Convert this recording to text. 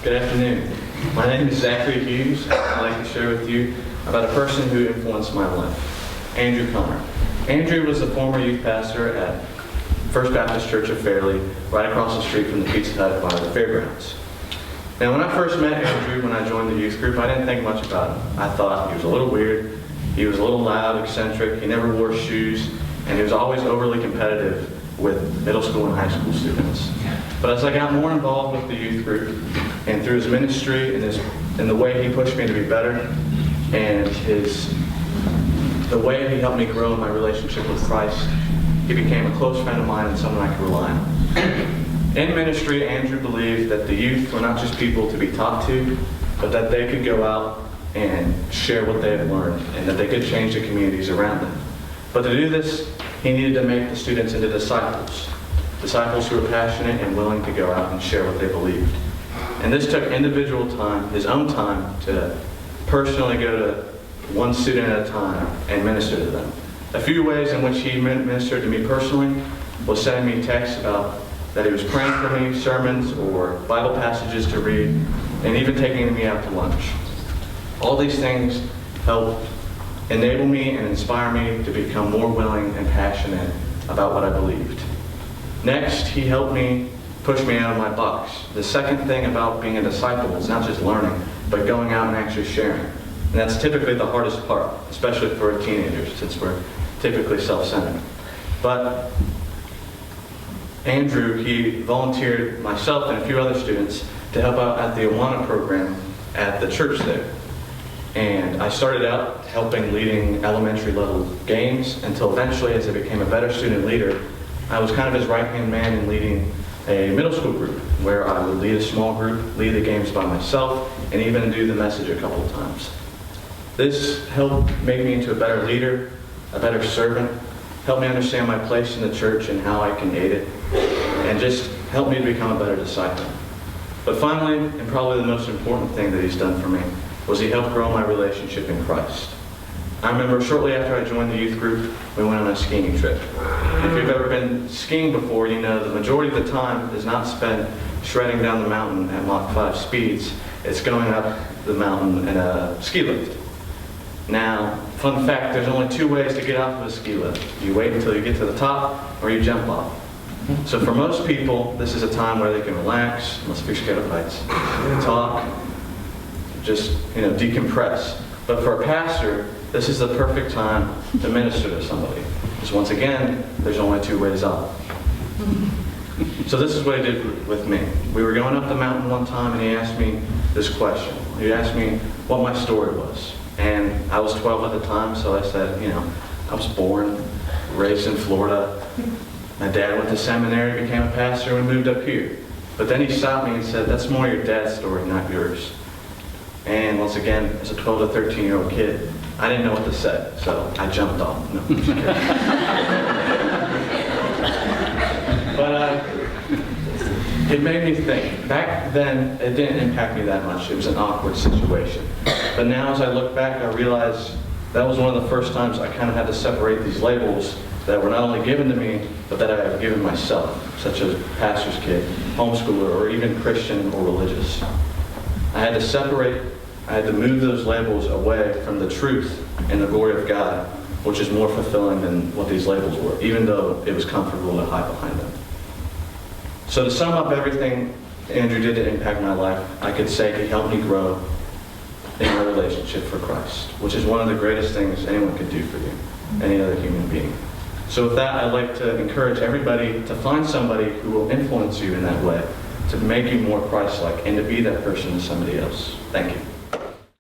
Good afternoon. My name is Zachary Hughes. I'd like to share with you about a person who influenced my life, Andrew Connor. Andrew was the former youth pastor at First Baptist Church of Fairleigh, right across the street from the Pizza Hut by the fairgrounds. Now, when I first met Andrew, when I joined the youth group, I didn't think much about him. I thought he was a little weird, he was a little loud, eccentric, he never wore shoes, and he was always overly competitive with middle school and high school students. But as I got more involved with the youth group, and through his ministry and the way he pushed me to be better, and the way he helped me grow in my relationship with Christ, he became a close friend of mine and someone I could rely on. In ministry, Andrew believed that the youth were not just people to be talked to, but that they could go out and share what they had learned, and that they could change the communities around them. But to do this, he needed to make the students into disciples who were passionate and willing to go out and share what they believed. And this took individual time, his own time, to personally go to one student at a time and minister to them. A few ways in which he ministered to me personally was sending me texts about that he was praying for me, sermons or Bible passages to read, and even taking me out to lunch. All these things helped enable me and inspire me to become more willing and passionate about what I believed. Next, he helped me push me out of my box. The second thing about being a disciple is not just learning, but going out and actually sharing. And that's typically the hardest part, especially for teenagers, since we're typically self-centered. But Andrew, he volunteered myself and a few other students to help out at the Awana program at the church there. And I started out leading elementary level games until eventually, as I became a better student leader, I was kind of his right-hand man in leading a middle school group where I would lead a small group, lead the games by myself, and even do the message a couple of times. This helped make me into a better leader, a better servant, helped me understand my place in the church and how I can aid it, and just helped me to become a better disciple. But finally, and probably the most important thing that he's done for me, was he helped grow my relationship in Christ. I remember shortly after I joined the youth group, we went on a skiing trip. If you've ever been skiing before, you know the majority of the time is not spent shredding down the mountain at Mach 5 speeds. It's going up the mountain in a ski lift. Now, fun fact, there's only two ways to get off of a ski lift. You wait until you get to the top, or you jump off. So for most people, this is a time where they can relax, unless you're scared of heights, talk, just decompress. But for a pastor, this is the perfect time to minister to somebody. Because once again, there's only two ways up. So this is what he did with me. We were going up the mountain one time and he asked me this question. He asked me what my story was. And I was 12 at the time, so I said, I was born, raised in Florida. My dad went to seminary, became a pastor, and moved up here. But then he stopped me and said, that's more your dad's story, not yours. And once again, as a 12 to 13-year-old kid, I didn't know what to say, so I jumped off. No, I'm just kidding. But it made me think. Back then, it didn't impact me that much. It was an awkward situation. But now, as I look back, I realize that was one of the first times I kind of had to separate these labels that were not only given to me, but that I have given myself, such as pastor's kid, homeschooler, or even Christian or religious. I had to move those labels away from the truth and the glory of God, which is more fulfilling than what these labels were, even though it was comfortable to hide behind them. So to sum up everything Andrew did to impact my life, I could say he helped me grow in my relationship for Christ, which is one of the greatest things anyone could do for you, any other human being. So with that, I'd like to encourage everybody to find somebody who will influence you in that way, to make you more Christ-like, and to be that person to somebody else. Thank you.